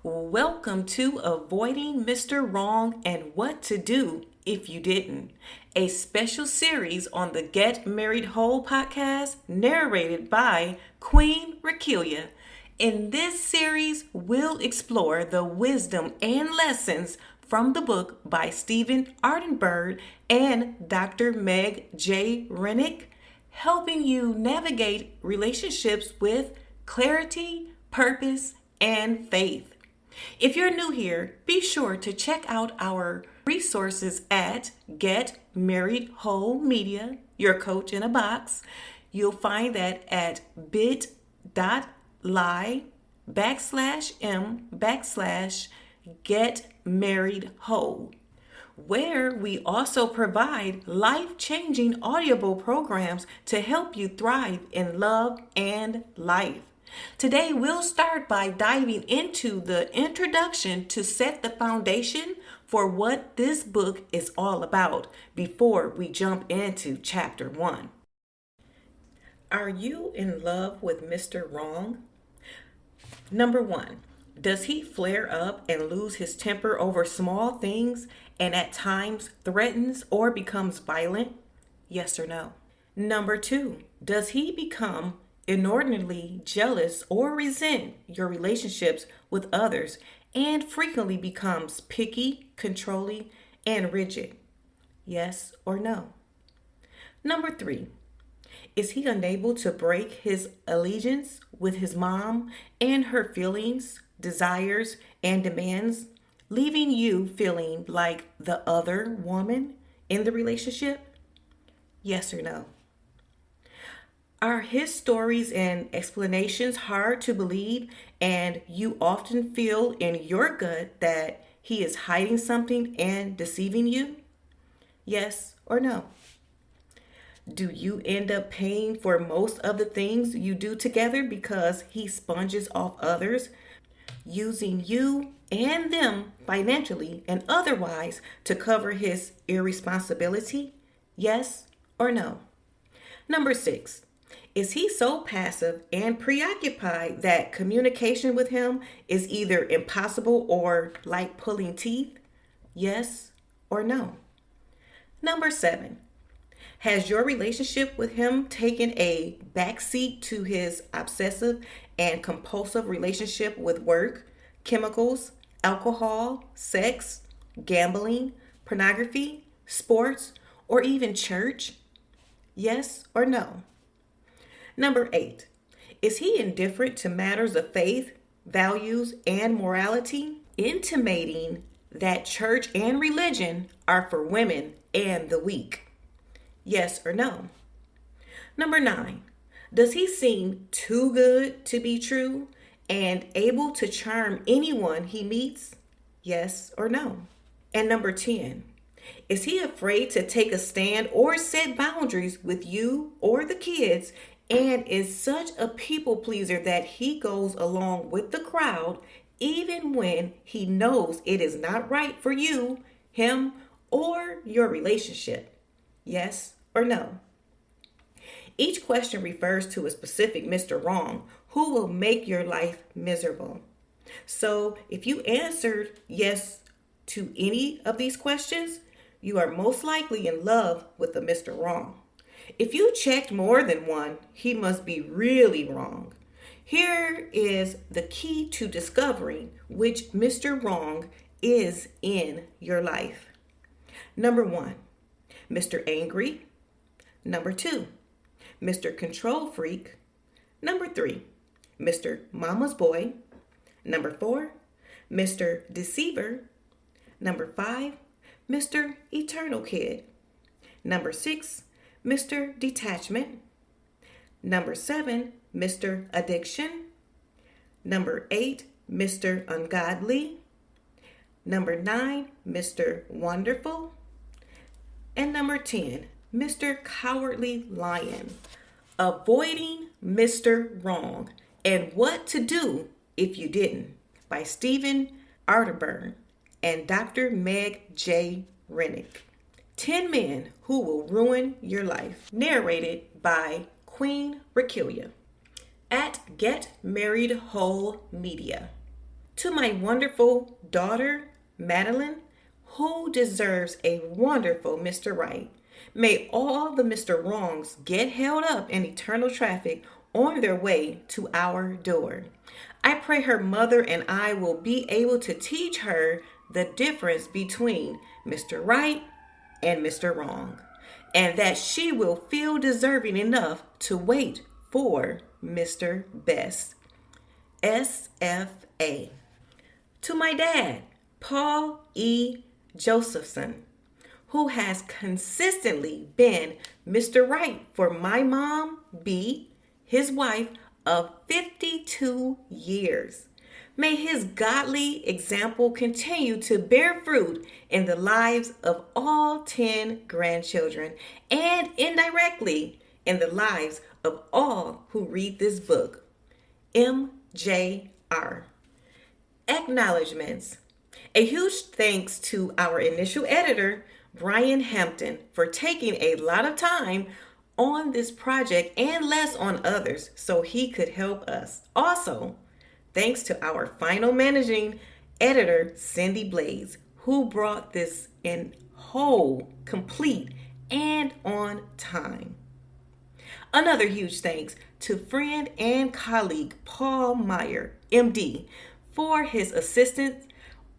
Welcome to Avoiding Mr. Wrong and What to Do If You Didn't, a special series on the Get Married Whole podcast narrated by Queen Rakelia. In this series, we'll explore the wisdom and lessons from the book by Stephen Ardenberg and Dr. Meg J. Rennick, helping you navigate relationships with clarity, purpose, and faith. If you're new here, be sure to check out our resources at Get Married Whole Media, your coach in a box. You'll find that at bit.ly/m/Get Married Whole, where we also provide life-changing audible programs to help you thrive in love and life. Today, we'll start by diving into the introduction to set the foundation for what this book is all about before we jump into chapter 1. Are you in love with Mr. Wrong? Number 1, does he flare up and lose his temper over small things and at times threatens or becomes violent? Yes or no? Number 2, does he become inordinately jealous or resent your relationships with others and frequently becomes picky, controlling, and rigid? Yes or no? Number 3, is he unable to break his allegiance with his mom and her feelings, desires, and demands, leaving you feeling like the other woman in the relationship? Yes or no? Are his stories and explanations hard to believe, and you often feel in your gut that he is hiding something and deceiving you? Yes or no? Do you end up paying for most of the things you do together because he sponges off others, using you and them financially and otherwise to cover his irresponsibility? Yes or no? Number 6, is he so passive and preoccupied that communication with him is either impossible or like pulling teeth? Yes or no? Number 7, has your relationship with him taken a backseat to his obsessive and compulsive relationship with work, chemicals, alcohol, sex, gambling, pornography, sports, or even church? Yes or no? Number 8, is he indifferent to matters of faith, values, and morality, intimating that church and religion are for women and the weak? Yes or no? Number 9, does he seem too good to be true and able to charm anyone he meets? Yes or no? And number 10, is he afraid to take a stand or set boundaries with you or the kids, and is such a people pleaser that he goes along with the crowd even when he knows it is not right for you, him, or your relationship? Yes or no? Each question refers to a specific Mr. Wrong who will make your life miserable. So if you answered yes to any of these questions, you are most likely in love with a Mr. Wrong. If you checked more than one, he must be really wrong. Here is the key to discovering which Mr. Wrong is in your life. Number 1, Mr. Angry. Number 2, Mr. Control Freak. Number 3, Mr. Mama's Boy. Number 4, Mr. Deceiver. Number 5, Mr. Eternal Kid. Number 6, Mr. Detachment. Number 7, Mr. Addiction. Number 8, Mr. Ungodly. Number 9, Mr. Wonderful. And number 10, Mr. Cowardly Lion. Avoiding Mr. Wrong and What to Do If You Didn't, by Stephen Ardenberg and Dr. Meg J. Rennick. 10 Men Who Will Ruin Your Life, narrated by Queen Rakelia at Get Married Whole Media. To my wonderful daughter, Madeline, who deserves a wonderful Mr. Right. May all the Mr. Wrongs get held up in eternal traffic on their way to our door. I pray her mother and I will be able to teach her the difference between Mr. Right and Mr. Wrong, and that she will feel deserving enough to wait for Mr. Best. SFA. To my dad, Paul E. Josephson, who has consistently been Mr. Right for my mom, B, his wife of 52 years. May his godly example continue to bear fruit in the lives of all 10 grandchildren and indirectly in the lives of all who read this book. MJR. Acknowledgements. A huge thanks to our initial editor, Brian Hampton, for taking a lot of time on this project and less on others so he could help us. Also, thanks to our final managing editor, Cindy Blaze, who brought this in whole, complete, and on time. Another huge thanks to friend and colleague Paul Meyer, MD, for his assistance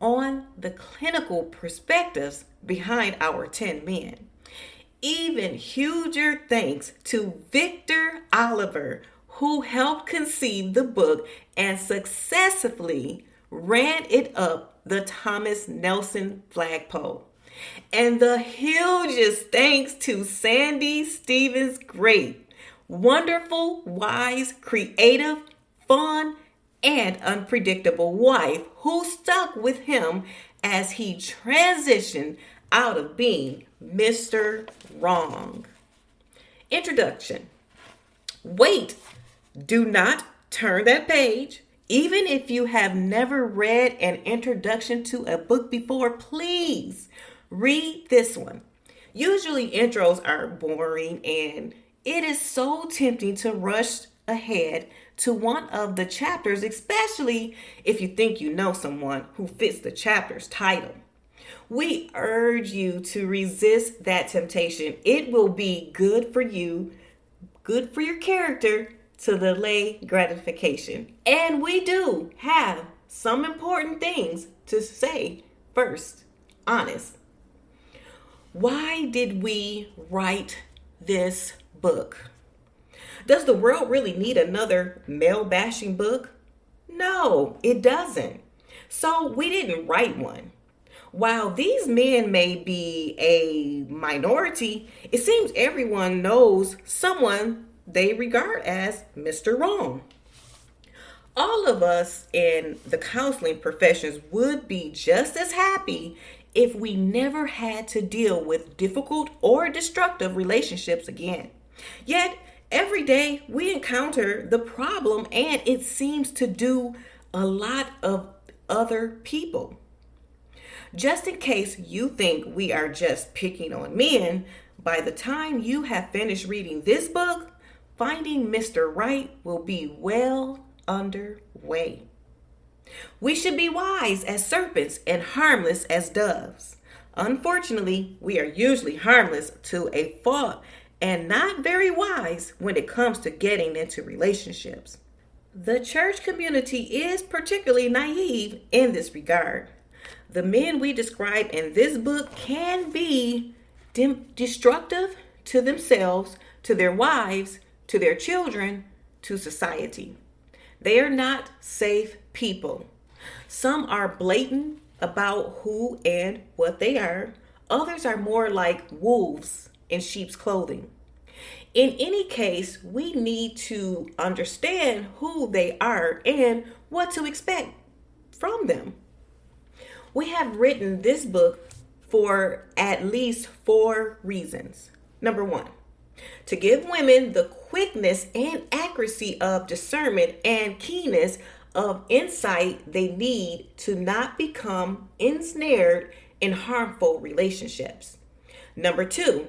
on the clinical perspectives behind our 10 men. Even huger thanks to Victor Oliver, who helped conceive the book and successfully ran it up the Thomas Nelson flagpole. And the hugest thanks to Sandy Stevens' great, wonderful, wise, creative, fun, and unpredictable wife who stuck with him as he transitioned out of being Mr. Wrong. Introduction. Wait, do not turn that page. Even if you have never read an introduction to a book before, please read this one. Usually intros are boring and it is so tempting to rush ahead to one of the chapters, especially if you think you know someone who fits the chapter's title. We urge you to resist that temptation. It will be good for you, good for your character to delay gratification. And we do have some important things to say first. Honest. Why did we write this book? Does the world really need another male-bashing book? No, it doesn't. So we didn't write one. While these men may be a minority, it seems everyone knows someone they regard as Mr. Wrong. All of us in the counseling professions would be just as happy if we never had to deal with difficult or destructive relationships again. Yet, every day we encounter the problem and it seems to do a lot of other people. Just in case you think we are just picking on men, by the time you have finished reading this book, finding Mr. Right will be well underway. We should be wise as serpents and harmless as doves. Unfortunately, we are usually harmless to a fault and not very wise when it comes to getting into relationships. The church community is particularly naive in this regard. The men we describe in this book can be destructive to themselves, to their wives, to their children, to society. They are not safe people. Some are blatant about who and what they are. Others are more like wolves in sheep's clothing. In any case, we need to understand who they are and what to expect from them. We have written this book for at least 4 reasons. Number 1, to give women the quickness and accuracy of discernment and keenness of insight they need to not become ensnared in harmful relationships. Number 2,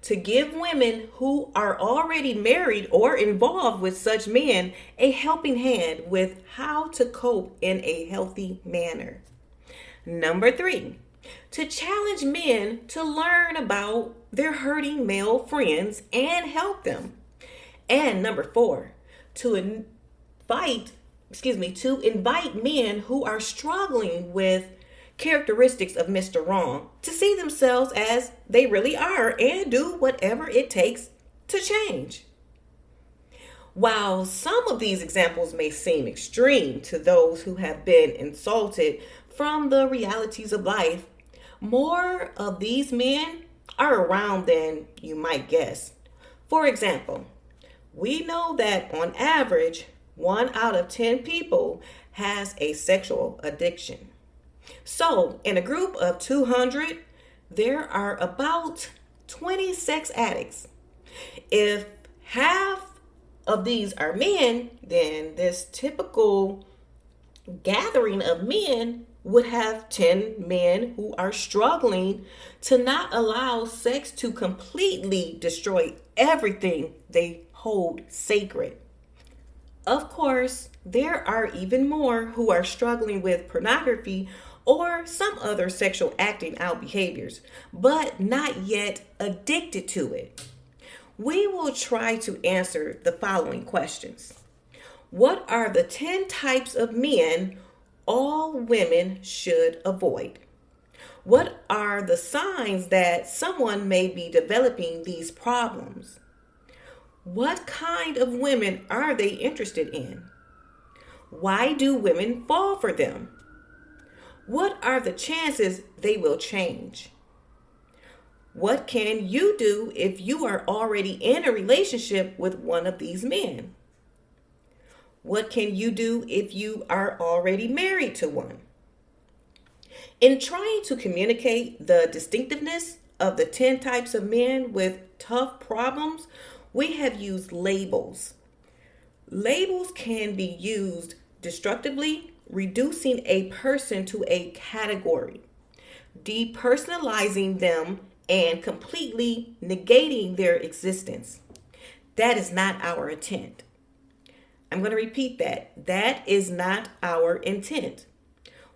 to give women who are already married or involved with such men a helping hand with how to cope in a healthy manner. Number 3, to challenge men to learn about their hurting male friends and help them. And number 4, to invite men who are struggling with characteristics of Mr. Wrong to see themselves as they really are and do whatever it takes to change. While some of these examples may seem extreme to those who have been insulted from the realities of life, more of these men are around than you might guess. For example, we know that on average, 1 out of 10 people has a sexual addiction. So, in a group of 200, there are about 20 sex addicts. If half of these are men, then this typical gathering of men would have 10 men who are struggling to not allow sex to completely destroy everything they hold sacred. Of course, there are even more who are struggling with pornography or some other sexual acting out behaviors, but not yet addicted to it. We will try to answer the following questions. What are the 10 types of men all women should avoid? What are the signs that someone may be developing these problems? What kind of women are they interested in? Why do women fall for them? What are the chances they will change? What can you do if you are already in a relationship with one of these men? What can you do if you are already married to one? In trying to communicate the distinctiveness of the 10 types of men with tough problems, we have used labels. Labels can be used destructively, reducing a person to a category, depersonalizing them, and completely negating their existence. That is not our intent. I'm going to repeat that. That is not our intent.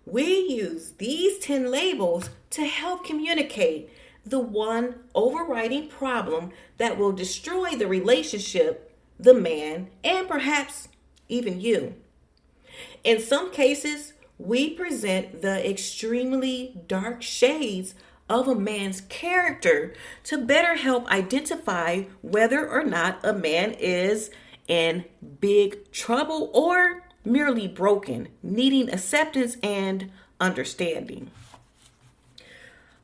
We use these 10 labels to help communicate the one overriding problem that will destroy the relationship, the man, and perhaps even you. In some cases, we present the extremely dark shades of a man's character to better help identify whether or not a man is in big trouble or merely broken, needing acceptance and understanding.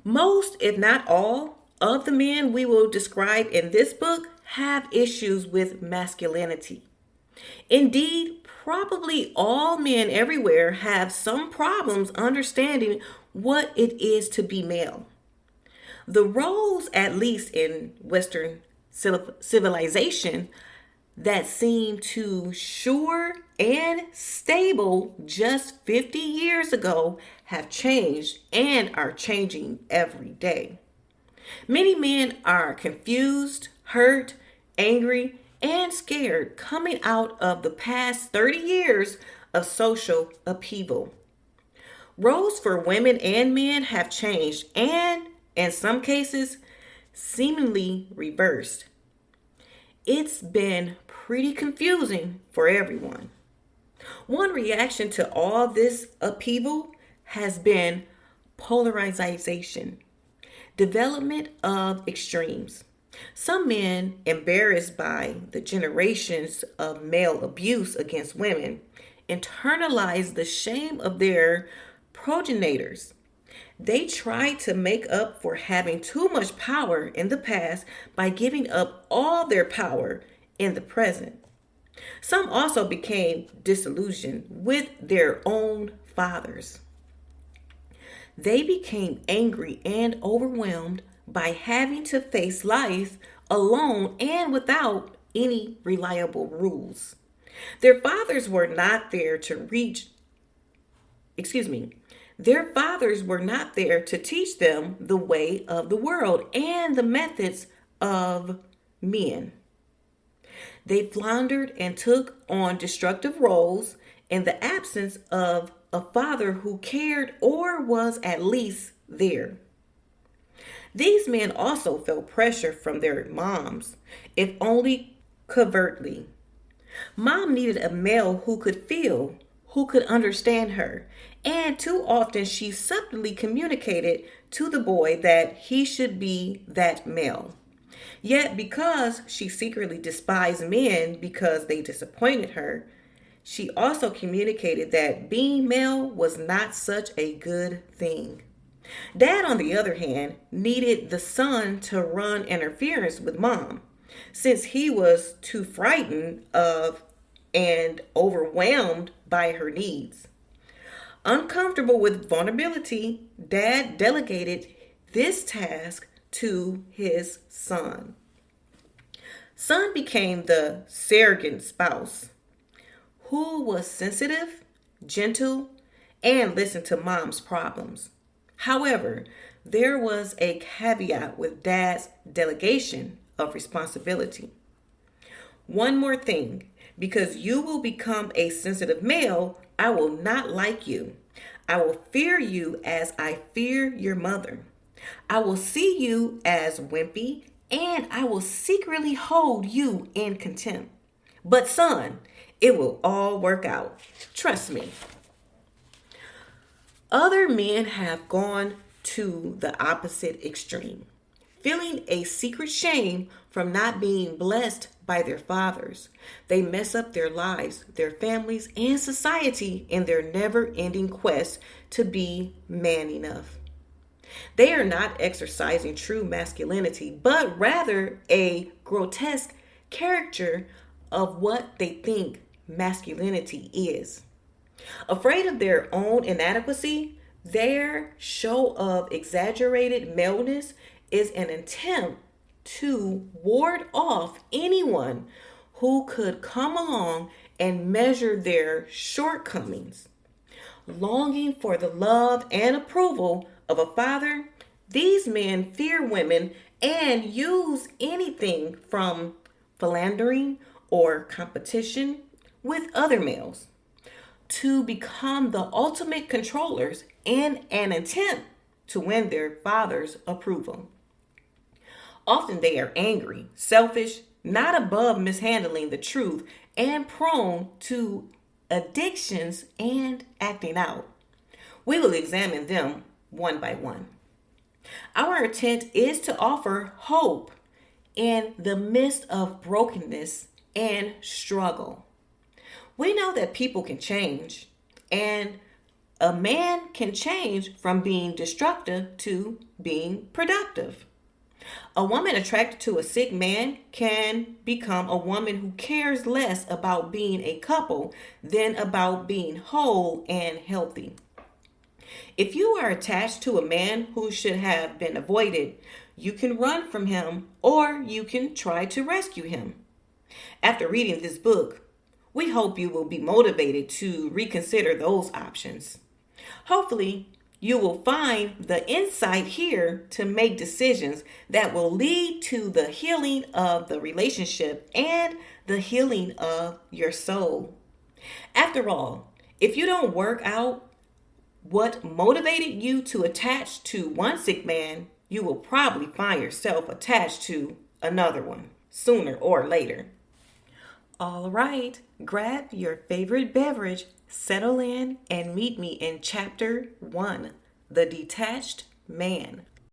Most, if not all, of the men we will describe in this book have issues with masculinity. Indeed, probably all men everywhere have some problems understanding what it is to be male. The roles, at least in Western civilization, that seemed too sure and stable just 50 years ago have changed and are changing every day. Many men are confused, hurt, angry, and scared coming out of the past 30 years of social upheaval. Roles for women and men have changed and, in some cases, seemingly reversed. It's been pretty confusing for everyone. One reaction to all this upheaval has been polarization, development of extremes. Some men, embarrassed by the generations of male abuse against women, internalize the shame of their progenitors. They try to make up for having too much power in the past by giving up all their power in the present. Some also became disillusioned with their own fathers. They became angry and overwhelmed by having to face life alone and without any reliable rules. Their fathers were not there to teach them the way of the world and the methods of men. They floundered and took on destructive roles in the absence of a father who cared or was at least there. These men also felt pressure from their moms, if only covertly. Mom needed a male who could feel, who could understand her, and too often she subtly communicated to the boy that he should be that male. Yet, because she secretly despised men because they disappointed her, she also communicated that being male was not such a good thing. Dad, on the other hand, needed the son to run interference with mom, since he was too frightened of and overwhelmed by her needs. Uncomfortable with vulnerability, Dad delegated this task to his son. Son became the surrogate spouse who was sensitive, gentle, and listened to mom's problems. However, there was a caveat with Dad's delegation of responsibility. One more thing, because you will become a sensitive male, I will not like you. I will fear you as I fear your mother. I will see you as wimpy, and I will secretly hold you in contempt. But son, it will all work out. Trust me. Other men have gone to the opposite extreme, feeling a secret shame from not being blessed by their fathers. They mess up their lives, their families, and society in their never-ending quest to be man enough. They are not exercising true masculinity, but rather a grotesque caricature of what they think masculinity is. Afraid of their own inadequacy, their show of exaggerated maleness is an attempt to ward off anyone who could come along and measure their shortcomings. Longing for the love and approval of a father, these men fear women and use anything from philandering or competition with other males to become the ultimate controllers in an attempt to win their father's approval. Often they are angry, selfish, not above mishandling the truth, and prone to addictions and acting out. We will examine them one by one. Our intent is to offer hope in the midst of brokenness and struggle. We know that people can change, and a man can change from being destructive to being productive. A woman attracted to a sick man can become a woman who cares less about being a couple than about being whole and healthy. If you are attached to a man who should have been avoided, you can run from him or you can try to rescue him. After reading this book, we hope you will be motivated to reconsider those options. Hopefully, you will find the insight here to make decisions that will lead to the healing of the relationship and the healing of your soul. After all, if you don't work out what motivated you to attach to one sick man, you will probably find yourself attached to another one sooner or later. All right, grab your favorite beverage, settle in, and meet me in Chapter 1, The Detached Man.